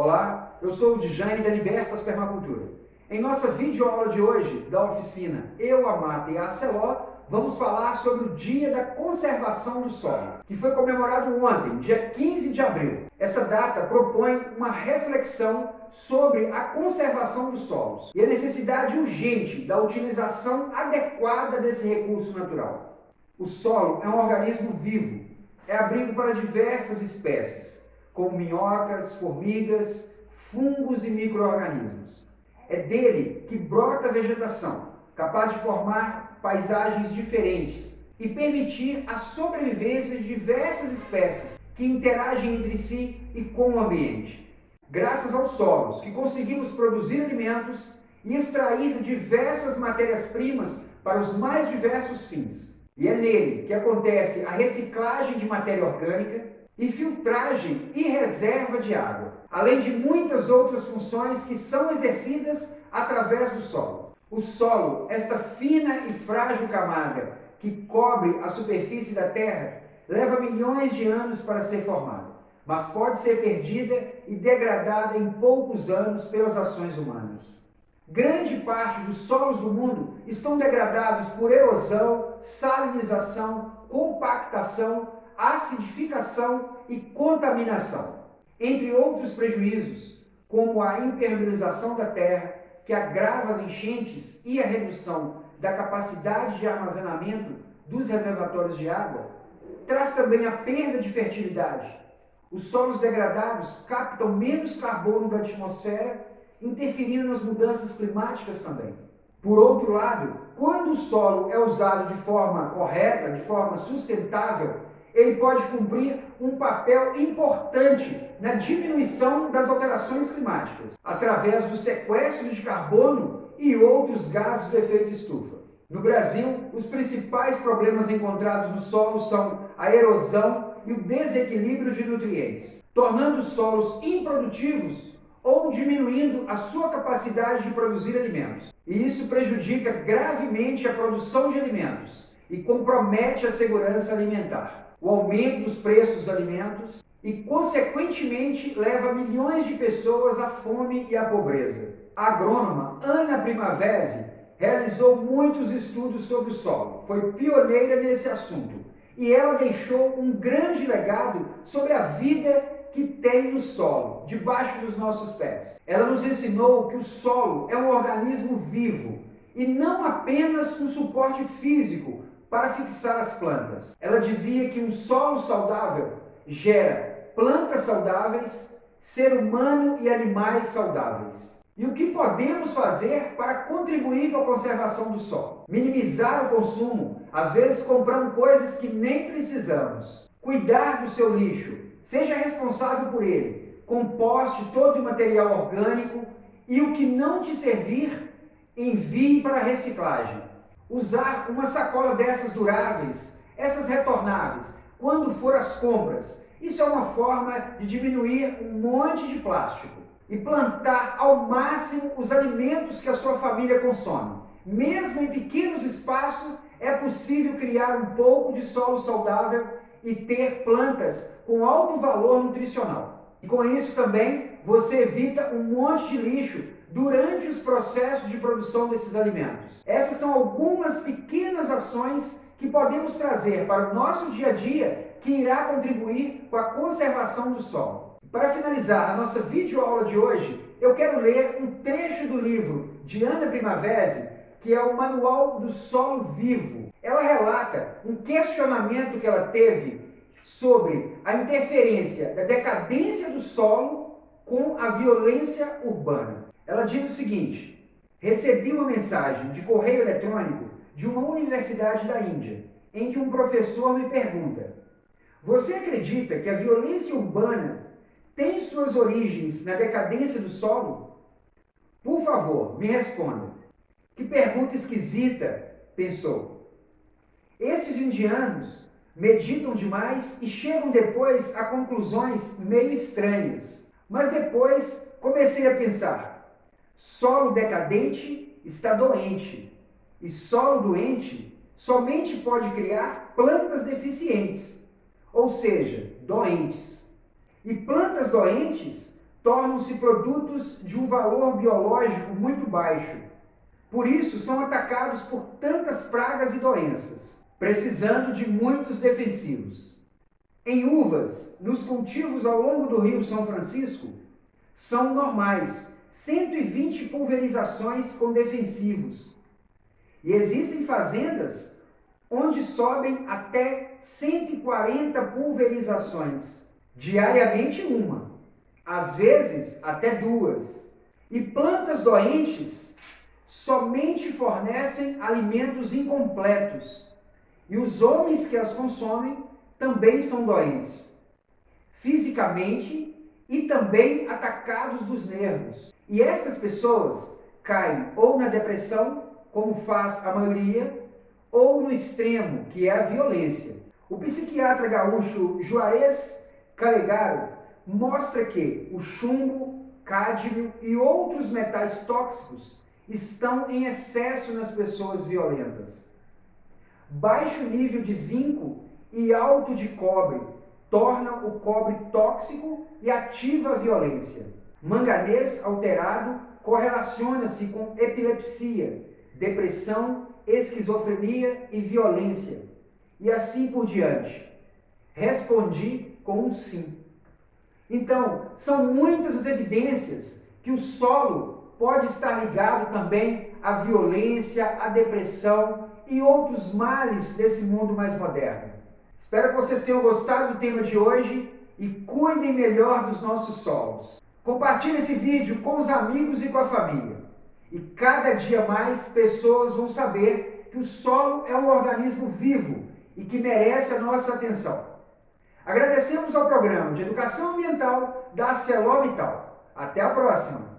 Olá, eu sou o Djane da Libertas Permacultura. Em nossa videoaula de hoje, da oficina Eu, a Mata e a Aceló, vamos falar sobre o Dia da Conservação do Solo, que foi comemorado ontem, dia 15 de abril. Essa data propõe uma reflexão sobre a conservação dos solos e a necessidade urgente da utilização adequada desse recurso natural. O solo é um organismo vivo, é abrigo para diversas espécies, como minhocas, formigas, fungos e micro-organismos. É dele que brota a vegetação, capaz de formar paisagens diferentes e permitir a sobrevivência de diversas espécies que interagem entre si e com o ambiente. Graças aos solos que conseguimos produzir alimentos e extrair diversas matérias-primas para os mais diversos fins. E é nele que acontece a reciclagem de matéria orgânica e filtragem e reserva de água, além de muitas outras funções que são exercidas através do solo. O solo, esta fina e frágil camada que cobre a superfície da terra, leva milhões de anos para ser formada, mas pode ser perdida e degradada em poucos anos pelas ações humanas. Grande parte dos solos do mundo estão degradados por erosão, salinização, compactação, acidificação e contaminação, entre outros prejuízos, como a impermeabilização da terra, que agrava as enchentes e a redução da capacidade de armazenamento dos reservatórios de água, traz também a perda de fertilidade. Os solos degradados captam menos carbono da atmosfera, interferindo nas mudanças climáticas também. Por outro lado, quando o solo é usado de forma correta, de forma sustentável, ele pode cumprir um papel importante na diminuição das alterações climáticas, através do sequestro de carbono e outros gases do efeito estufa. No Brasil, os principais problemas encontrados no solo são a erosão e o desequilíbrio de nutrientes, tornando os solos improdutivos ou diminuindo a sua capacidade de produzir alimentos. E isso prejudica gravemente a produção de alimentos e compromete a segurança alimentar. O aumento dos preços dos alimentos e, consequentemente, leva milhões de pessoas à fome e à pobreza. A agrônoma Ana Primavesi realizou muitos estudos sobre o solo, foi pioneira nesse assunto e ela deixou um grande legado sobre a vida que tem no solo, debaixo dos nossos pés. Ela nos ensinou que o solo é um organismo vivo e não apenas um suporte físico para fixar as plantas. Ela dizia que um solo saudável gera plantas saudáveis, ser humano e animais saudáveis. E o que podemos fazer para contribuir com a conservação do solo? Minimizar o consumo, às vezes comprando coisas que nem precisamos. Cuidar do seu lixo, seja responsável por ele. Composte todo o material orgânico e o que não te servir, envie para a reciclagem. Usar uma sacola dessas duráveis, essas retornáveis, quando for às compras. Isso é uma forma de diminuir um monte de plástico. E plantar ao máximo os alimentos que a sua família consome. Mesmo em pequenos espaços, é possível criar um pouco de solo saudável e ter plantas com alto valor nutricional. E com isso também você evita um monte de lixo durante os processos de produção desses alimentos. Essas são algumas pequenas ações que podemos trazer para o nosso dia a dia que irá contribuir com a conservação do solo. Para finalizar a nossa videoaula de hoje, eu quero ler um trecho do livro de Ana Primavesi, que é o Manual do Solo Vivo. Ela relata um questionamento que ela teve sobre a interferência da decadência do solo com a violência urbana. Ela diz o seguinte: recebi uma mensagem de correio eletrônico de uma universidade da Índia, em que um professor me pergunta: você acredita que a violência urbana tem suas origens na decadência do solo? Por favor, me responda. Que pergunta esquisita, pensou. Esses indianos meditam demais e chegam depois a conclusões meio estranhas. Mas depois comecei a pensar: solo decadente está doente, e solo doente somente pode criar plantas deficientes, ou seja, doentes. E plantas doentes tornam-se produtos de um valor biológico muito baixo. Por isso, são atacados por tantas pragas e doenças, precisando de muitos defensivos. Em uvas, nos cultivos ao longo do Rio São Francisco, são normais 120 pulverizações com defensivos. E existem fazendas onde sobem até 140 pulverizações, diariamente uma, às vezes até duas. E plantas doentes somente fornecem alimentos incompletos, e os homens que as consomem também são doentes, fisicamente e também atacados dos nervos. E estas pessoas caem ou na depressão, como faz a maioria, ou no extremo, que é a violência. O psiquiatra gaúcho Juarez Calegaro mostra que o chumbo, cádmio e outros metais tóxicos estão em excesso nas pessoas violentas. Baixo nível de zinco e alto de cobre torna o cobre tóxico e ativa a violência. Manganês alterado correlaciona-se com epilepsia, depressão, esquizofrenia e violência, e assim por diante. Respondi com um sim. Então, são muitas as evidências que o solo pode estar ligado também à violência, à depressão e outros males desse mundo mais moderno. Espero que vocês tenham gostado do tema de hoje e cuidem melhor dos nossos solos. Compartilhe esse vídeo com os amigos e com a família. E cada dia mais pessoas vão saber que o solo é um organismo vivo e que merece a nossa atenção. Agradecemos ao programa de educação ambiental da ArcelorMittal. Até a próxima!